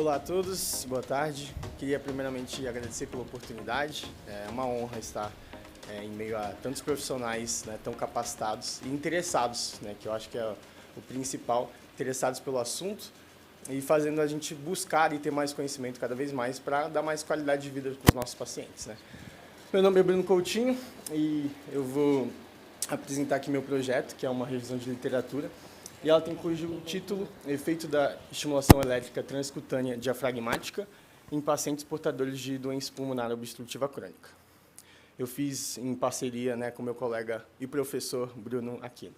Olá a todos, boa tarde. Queria primeiramente agradecer pela oportunidade. É uma honra estar em meio a tantos profissionais, né, tão capacitados e interessados, né, que eu acho que é o principal, interessados pelo assunto e fazendo a gente buscar e ter mais conhecimento cada vez mais para dar mais qualidade de vida para os nossos pacientes, né. Meu nome é Bruno Coutinho e eu vou apresentar aqui meu projeto, que é uma revisão de literatura, e ela tem cujo título Efeito da estimulação elétrica transcutânea diafragmática em pacientes portadores de doença pulmonar obstrutiva crônica. Eu fiz em parceria, né, com meu colega e professor Bruno Aquino.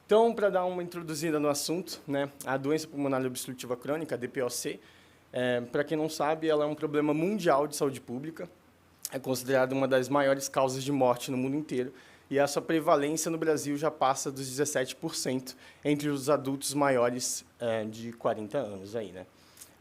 Então, para dar uma introduzida no assunto, né, a doença pulmonar obstrutiva crônica, a DPOC, para quem não sabe, ela é um problema mundial de saúde pública, é considerada uma das maiores causas de morte no mundo inteiro, e a sua prevalência no Brasil já passa dos 17% entre os adultos maiores de 40 anos. Aí, né?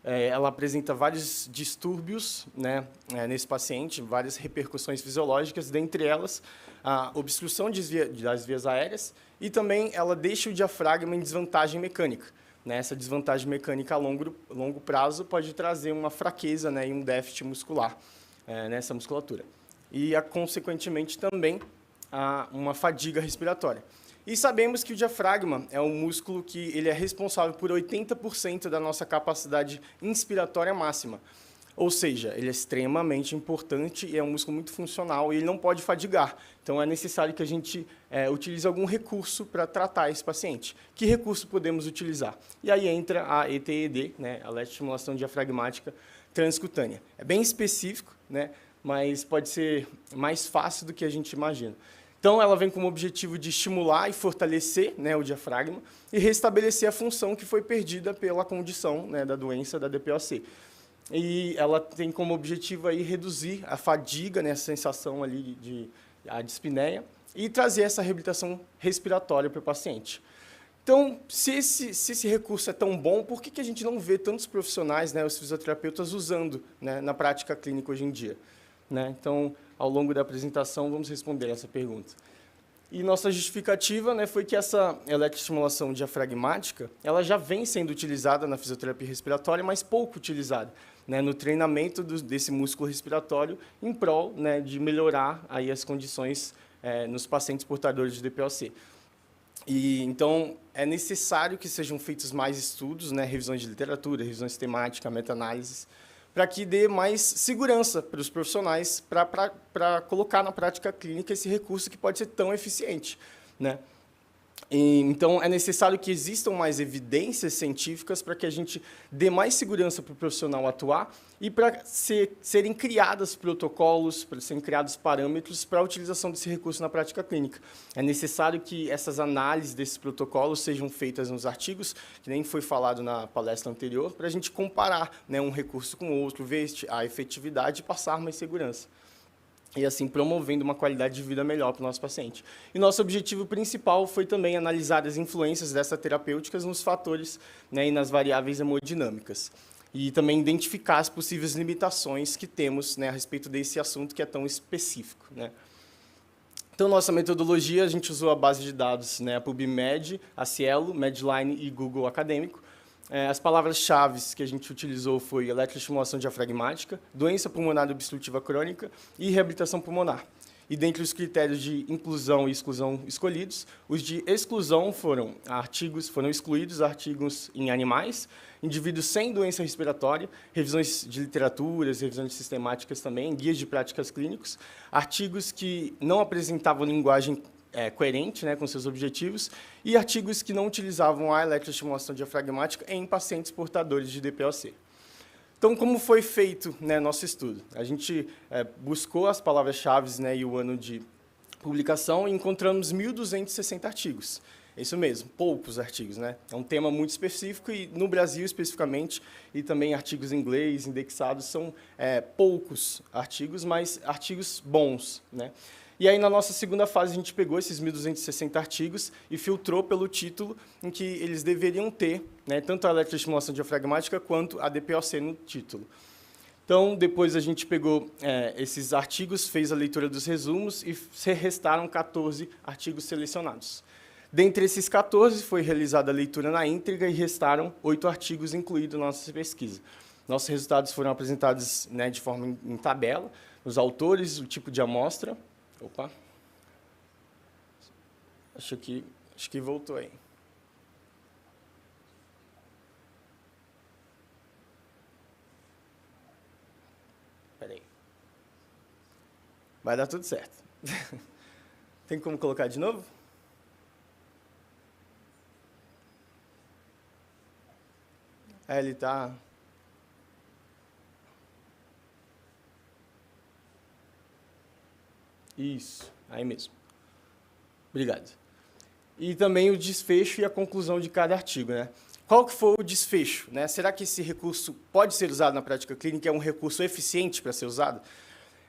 Ela apresenta vários distúrbios, né, nesse paciente, várias repercussões fisiológicas, dentre elas a obstrução das vias aéreas, e também ela deixa o diafragma em desvantagem mecânica. Né? Essa desvantagem mecânica a longo prazo pode trazer uma fraqueza, né, e um déficit muscular nessa musculatura. E, consequentemente, também uma fadiga respiratória. E sabemos que o diafragma é um músculo que ele é responsável por 80% da nossa capacidade inspiratória máxima. Ou seja, ele é extremamente importante e é um músculo muito funcional e ele não pode fadigar. Então, é necessário que a gente utilize algum recurso para tratar esse paciente. Que recurso podemos utilizar? E aí entra a ETED, né, a eletroestimulação diafragmática transcutânea. É bem específico, né, mas pode ser mais fácil do que a gente imagina. Então, ela vem com o objetivo de estimular e fortalecer, né, o diafragma e restabelecer a função que foi perdida pela condição, né, da doença da DPOC. E ela tem como objetivo aí reduzir a fadiga, né, a sensação ali de dispneia e trazer essa reabilitação respiratória para o paciente. Então, se esse recurso é tão bom, por que a gente não vê tantos profissionais, né, os fisioterapeutas, usando, né, na prática clínica hoje em dia? Né? Então, ao longo da apresentação, vamos responder essa pergunta. E nossa justificativa, né, foi que essa eletroestimulação diafragmática ela já vem sendo utilizada na fisioterapia respiratória, mas pouco utilizada, né, no treinamento desse músculo respiratório em prol, né, de melhorar aí as condições nos pacientes portadores de DPOC. E, então, é necessário que sejam feitos mais estudos, né, revisões de literatura, revisões temáticas, meta-análises, para que dê mais segurança para os profissionais para colocar na prática clínica esse recurso que pode ser tão eficiente, né? Então, é necessário que existam mais evidências científicas para que a gente dê mais segurança para o profissional atuar e para serem criados protocolos, para serem criados parâmetros para a utilização desse recurso na prática clínica. É necessário que essas análises desses protocolos sejam feitas nos artigos, que nem foi falado na palestra anterior, para a gente comparar, né, um recurso com outro, ver a efetividade e passar mais segurança. E assim promovendo uma qualidade de vida melhor para o nosso paciente. E nosso objetivo principal foi também analisar as influências dessas terapêuticas nos fatores, né, e nas variáveis hemodinâmicas. E também identificar as possíveis limitações que temos, né, a respeito desse assunto que é tão específico. Né. Então, nossa metodologia, a gente usou a base de dados, né, a PubMed, a Cielo, Medline e Google Acadêmico. As palavras-chave que a gente utilizou foi eletroestimulação diafragmática, doença pulmonar obstrutiva crônica e reabilitação pulmonar. E dentre os critérios de inclusão e exclusão escolhidos, os de exclusão foram excluídos artigos em animais, indivíduos sem doença respiratória, revisões de literaturas, revisões sistemáticas também, guias de práticas clínicas, artigos que não apresentavam linguagem coerente, né, com seus objetivos, e artigos que não utilizavam a eletroestimulação diafragmática em pacientes portadores de DPOC. Então, como foi feito, né, nosso estudo? A gente buscou as palavras-chave, né, e o ano de publicação e encontramos 1.260 artigos. É isso mesmo, poucos artigos. Né? É um tema muito específico e, no Brasil, especificamente, e também artigos em inglês, indexados, são poucos artigos, mas artigos bons. Né? E aí, na nossa segunda fase, a gente pegou esses 1.260 artigos e filtrou pelo título em que eles deveriam ter, né, tanto a eletroestimulação diafragmática quanto a DPOC no título. Então, depois a gente pegou esses artigos, fez a leitura dos resumos e restaram 14 artigos selecionados. Dentre esses 14, foi realizada a leitura na íntegra e restaram 8 artigos incluídos na nossa pesquisa. Nossos resultados foram apresentados, né, de forma em tabela, os autores, o tipo de amostra. Opa! Acho que voltou aí. Espera aí. Vai dar tudo certo. Tem como colocar de novo? Ele está... Isso, aí mesmo. Obrigado. E também o desfecho e a conclusão de cada artigo, né? Qual que foi o desfecho, né? Será que esse recurso pode ser usado na prática clínica? É um recurso eficiente para ser usado?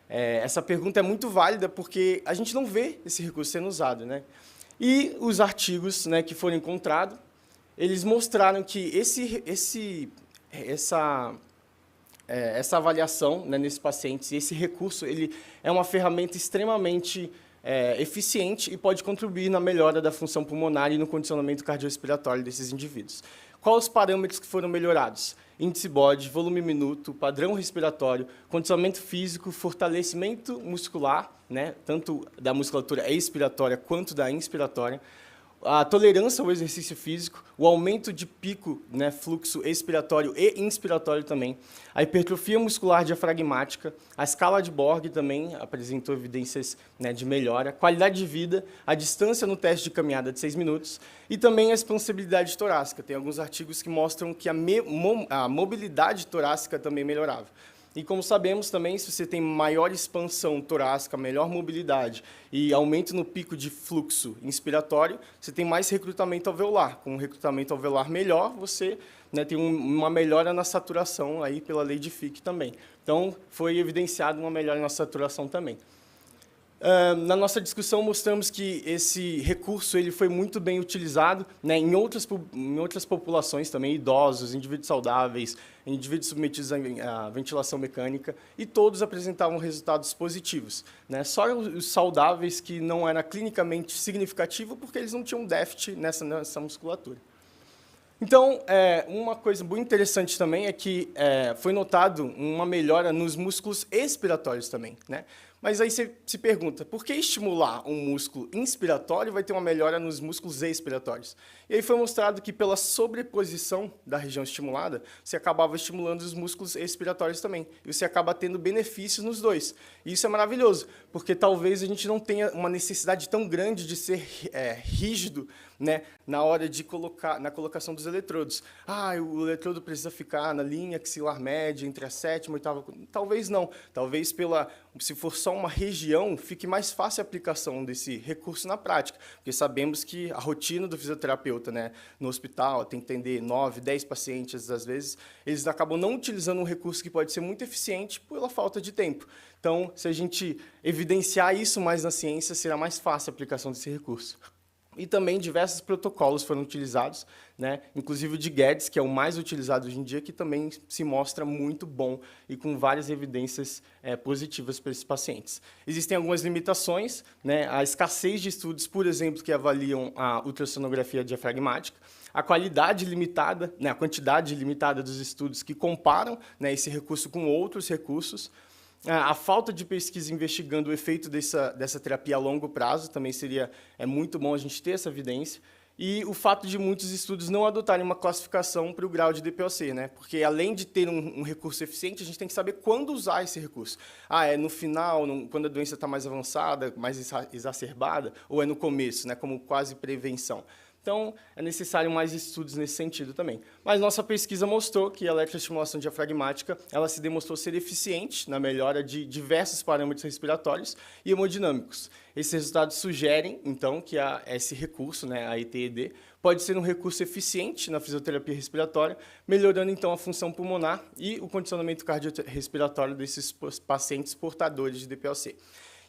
Essa pergunta é muito válida porque a gente não vê esse recurso sendo usado, né? E os artigos, né, que foram encontrados, eles mostraram que essa avaliação, né, nesses pacientes, esse recurso, ele é uma ferramenta extremamente eficiente e pode contribuir na melhora da função pulmonar e no condicionamento cardiorrespiratório desses indivíduos. Quais os parâmetros que foram melhorados? Índice BOD, volume minuto, padrão respiratório, condicionamento físico, fortalecimento muscular, né, tanto da musculatura expiratória quanto da inspiratória, a tolerância ao exercício físico, o aumento de pico, né, fluxo expiratório e inspiratório também, a hipertrofia muscular diafragmática, a escala de Borg também apresentou evidências, né, de melhora, qualidade de vida, a distância no teste de caminhada de 6 minutos e também a expansibilidade torácica. Tem alguns artigos que mostram que a mobilidade torácica também melhorava. E, como sabemos também, se você tem maior expansão torácica, melhor mobilidade e aumento no pico de fluxo inspiratório, você tem mais recrutamento alveolar. Com um recrutamento alveolar melhor, você, né, tem uma melhora na saturação aí pela lei de Fick também. Então, foi evidenciado uma melhora na saturação também. Na nossa discussão, mostramos que esse recurso ele foi muito bem utilizado, né, em outras populações também, idosos, indivíduos saudáveis, indivíduos submetidos à ventilação mecânica, e todos apresentavam resultados positivos, né? Só os saudáveis que não era clinicamente significativo, porque eles não tinham déficit nessa musculatura. Então, uma coisa muito interessante também é que foi notado uma melhora nos músculos expiratórios também, né? Mas aí você se pergunta, por que estimular um músculo inspiratório vai ter uma melhora nos músculos expiratórios? E aí foi mostrado que, pela sobreposição da região estimulada, você acabava estimulando os músculos expiratórios também. E você acaba tendo benefícios nos dois. E isso é maravilhoso, porque talvez a gente não tenha uma necessidade tão grande de ser rígido, né, na hora de na colocação dos eletrodos. O eletrodo precisa ficar na linha axilar média, entre a 7ª e 8ª. Talvez não. Talvez, se for só uma região, fique mais fácil a aplicação desse recurso na prática, porque sabemos que a rotina do fisioterapeuta, né, no hospital, tem que atender 9, 10 pacientes, às vezes, eles acabam não utilizando um recurso que pode ser muito eficiente pela falta de tempo. Então, se a gente evidenciar isso mais na ciência, será mais fácil a aplicação desse recurso. E também diversos protocolos foram utilizados, né? Inclusive o de Guedes, que é o mais utilizado hoje em dia, que também se mostra muito bom e com várias evidências positivas para esses pacientes. Existem algumas limitações, né? A escassez de estudos, por exemplo, que avaliam a ultrassonografia diafragmática, a qualidade limitada, né? A quantidade limitada dos estudos que comparam, né, esse recurso com outros recursos, a falta de pesquisa investigando o efeito dessa terapia a longo prazo também seria muito bom a gente ter essa evidência. E o fato de muitos estudos não adotarem uma classificação para o grau de DPOC, né? Porque, além de ter um recurso eficiente, a gente tem que saber quando usar esse recurso. É no final, quando a doença está mais avançada, mais exacerbada, ou é no começo, né, como quase prevenção. Então, é necessário mais estudos nesse sentido também. Mas nossa pesquisa mostrou que a eletroestimulação diafragmática ela se demonstrou ser eficiente na melhora de diversos parâmetros respiratórios e hemodinâmicos. Esses resultados sugerem, então, que esse recurso, né, a ETED, pode ser um recurso eficiente na fisioterapia respiratória, melhorando, então, a função pulmonar e o condicionamento cardiorrespiratório desses pacientes portadores de DPOC.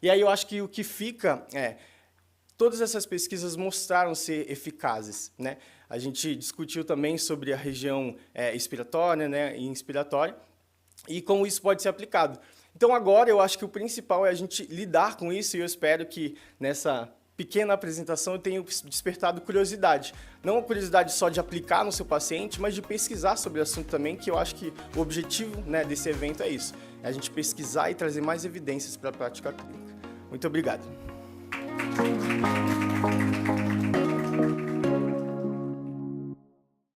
E aí eu acho que o que fica todas essas pesquisas mostraram ser eficazes, né? A gente discutiu também sobre a região expiratória, né, e inspiratória, e como isso pode ser aplicado. Então, agora, eu acho que o principal é a gente lidar com isso, e eu espero que, nessa pequena apresentação eu tenho despertado curiosidade. Não a curiosidade só de aplicar no seu paciente, mas de pesquisar sobre o assunto também, que eu acho que o objetivo, né, desse evento é isso. É a gente pesquisar e trazer mais evidências para a prática clínica. Muito obrigado.